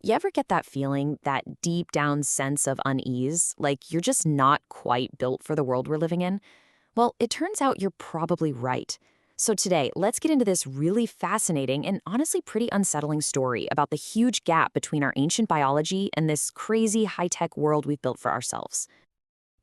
You ever get that feeling, that deep down sense of unease, like you're just not quite built for the world we're living in? Well, it turns out you're probably right. So today, let's get into this really fascinating and honestly pretty unsettling story about the huge gap between our ancient biology and this crazy high-tech world we've built for ourselves.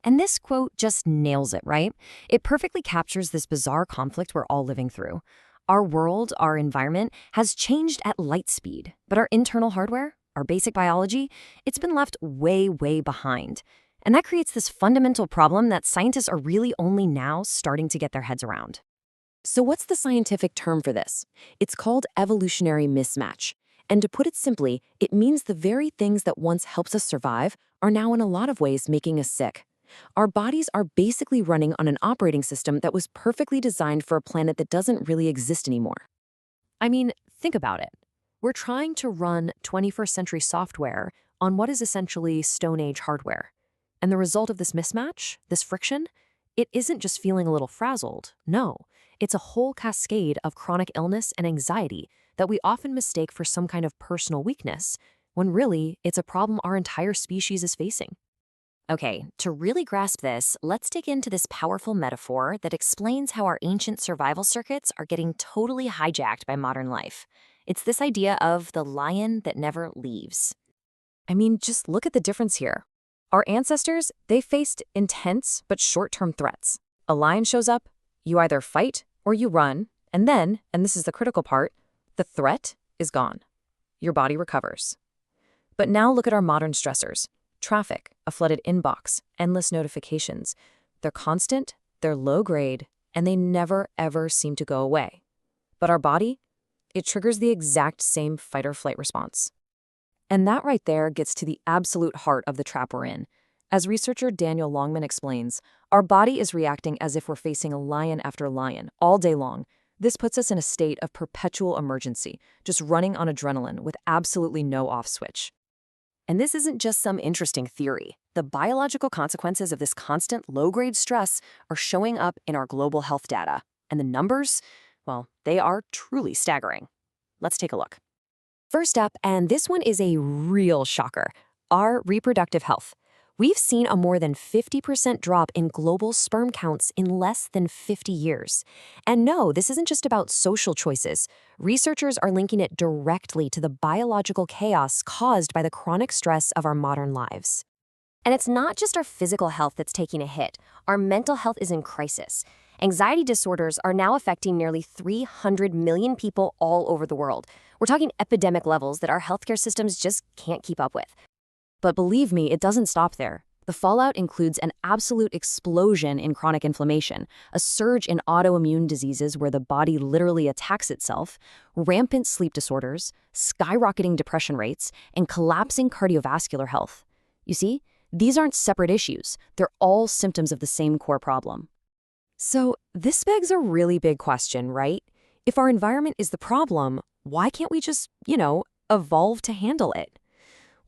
And this quote just nails it, right? It perfectly captures this bizarre conflict we're all living through. Our world, our environment, has changed at light speed, but our internal hardware, our basic biology, it's been left way, way behind. And that creates this fundamental problem that scientists are really only now starting to get their heads around. So what's the scientific term for this? It's called evolutionary mismatch. And to put it simply, it means the very things that once helped us survive are now in a lot of ways making us sick. Our bodies are basically running on an operating system that was perfectly designed for a planet that doesn't really exist anymore. I mean, think about it. We're trying to run 21st century software on what is essentially Stone Age hardware. And the result of this mismatch, this friction, it isn't just feeling a little frazzled. No, it's a whole cascade of chronic illness and anxiety that we often mistake for some kind of personal weakness, when really it's a problem our entire species is facing. Okay, to really grasp this, let's dig into this powerful metaphor that explains how our ancient survival circuits are getting totally hijacked by modern life. It's this idea of the lion that never leaves. I mean, just look at the difference here. Our ancestors, they faced intense but short-term threats. A lion shows up, you either fight or you run, and then, and this is the critical part, the threat is gone. Your body recovers. But now look at our modern stressors. Traffic, a flooded inbox, endless notifications. They're constant, they're low grade, and they never ever seem to go away. But our body, it triggers the exact same fight or flight response. And that right there gets to the absolute heart of the trap we're in. As researcher Daniel Longman explains, our body is reacting as if we're facing a lion after lion all day long. This puts us in a state of perpetual emergency, just running on adrenaline with absolutely no off switch. And this isn't just some interesting theory. The biological consequences of this constant low-grade stress are showing up in our global health data. And the numbers, well, they are truly staggering. Let's take a look. First up, and this one is a real shocker, our reproductive health. We've seen a more than 50% drop in global sperm counts in less than 50 years. And no, this isn't just about social choices. Researchers are linking it directly to the biological chaos caused by the chronic stress of our modern lives. And it's not just our physical health that's taking a hit. Our mental health is in crisis. Anxiety disorders are now affecting nearly 300 million people all over the world. We're talking epidemic levels that our healthcare systems just can't keep up with. But believe me, it doesn't stop there. The fallout includes an absolute explosion in chronic inflammation, a surge in autoimmune diseases where the body literally attacks itself, rampant sleep disorders, skyrocketing depression rates, and collapsing cardiovascular health. You see, these aren't separate issues. They're all symptoms of the same core problem. So this begs a really big question, right? If our environment is the problem, why can't we just, evolve to handle it?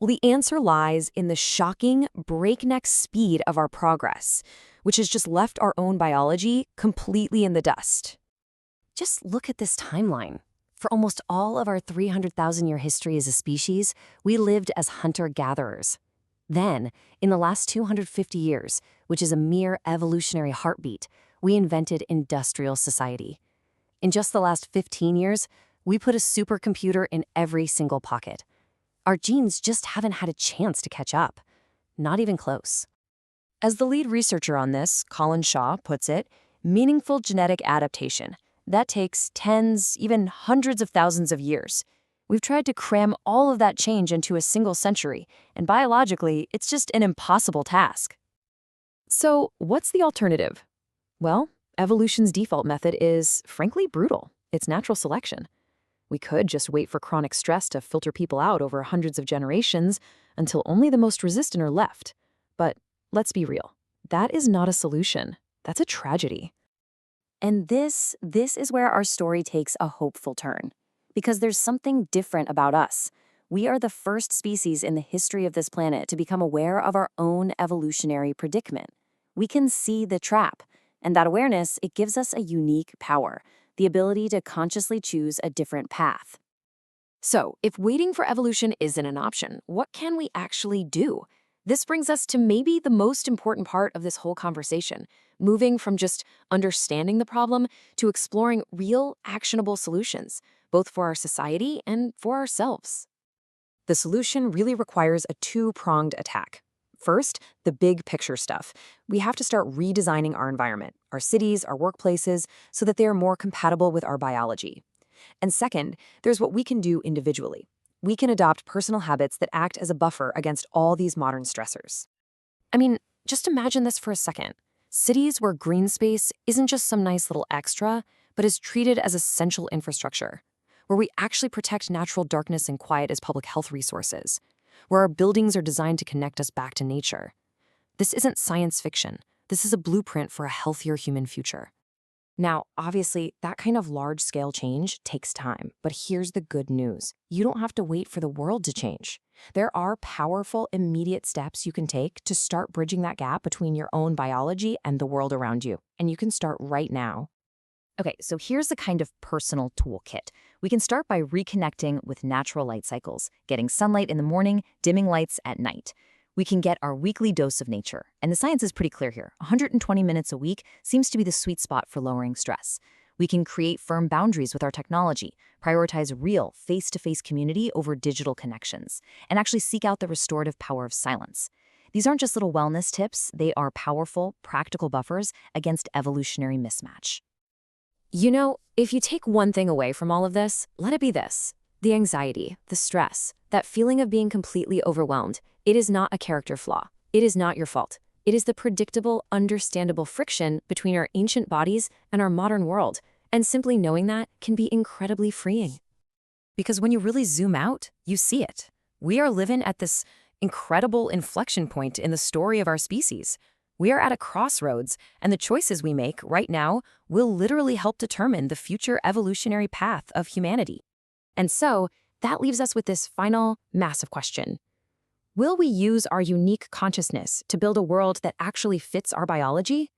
Well, the answer lies in the shocking, breakneck speed of our progress, which has just left our own biology completely in the dust. Just look at this timeline. For almost all of our 300,000-year history as a species, we lived as hunter-gatherers. Then, in the last 250 years, which is a mere evolutionary heartbeat, we invented industrial society. In just the last 15 years, we put a supercomputer in every single pocket. Our genes just haven't had a chance to catch up. Not even close. As the lead researcher on this, Colin Shaw, puts it, meaningful genetic adaptation. That takes tens, even hundreds of thousands of years. We've tried to cram all of that change into a single century, and biologically, it's just an impossible task. So, what's the alternative? Well, evolution's default method is, frankly, brutal. It's natural selection. We could just wait for chronic stress to filter people out over hundreds of generations until only the most resistant are left. But let's be real. That is not a solution. That's a tragedy. And this is where our story takes a hopeful turn. Because there's something different about us. We are the first species in the history of this planet to become aware of our own evolutionary predicament. We can see the trap. And that awareness, it gives us a unique power. The ability to consciously choose a different path. So, if waiting for evolution isn't an option, what can we actually do? This brings us to maybe the most important part of this whole conversation, moving from just understanding the problem to exploring real, actionable solutions, both for our society and for ourselves. The solution really requires a two-pronged attack. First, the big picture stuff. We have to start redesigning our environment, our cities, our workplaces, so that they are more compatible with our biology. And second, there's what we can do individually. We can adopt personal habits that act as a buffer against all these modern stressors. I mean, just imagine this for a second. Cities where green space isn't just some nice little extra, but is treated as essential infrastructure, where we actually protect natural darkness and quiet as public health resources, where our buildings are designed to connect us back to nature. This isn't science fiction. This is a blueprint for a healthier human future. Now, obviously, that kind of large-scale change takes time, but here's the good news. You don't have to wait for the world to change. There are powerful, immediate steps you can take to start bridging that gap between your own biology and the world around you, and you can start right now. Okay, so here's the kind of personal toolkit. We can start by reconnecting with natural light cycles, getting sunlight in the morning, dimming lights at night. We can get our weekly dose of nature. And the science is pretty clear here. 120 minutes a week seems to be the sweet spot for lowering stress. We can create firm boundaries with our technology, prioritize real, face-to-face community over digital connections, and actually seek out the restorative power of silence. These aren't just little wellness tips, they are powerful, practical buffers against evolutionary mismatch. You know, if you take one thing away from all of this, let it be this. The anxiety, the stress, that feeling of being completely overwhelmed, it is not a character flaw. It is not your fault. It is the predictable, understandable friction between our ancient bodies and our modern world, and simply knowing that can be incredibly freeing. Because when you really zoom out, you see it. We are living at this incredible inflection point in the story of our species. We are at a crossroads, and the choices we make right now will literally help determine the future evolutionary path of humanity. And so, that leaves us with this final, massive question. Will we use our unique consciousness to build a world that actually fits our biology?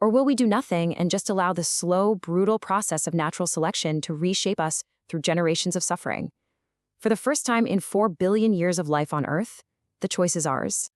Or will we do nothing and just allow the slow, brutal process of natural selection to reshape us through generations of suffering? For the first time in 4 billion years of life on Earth, the choice is ours.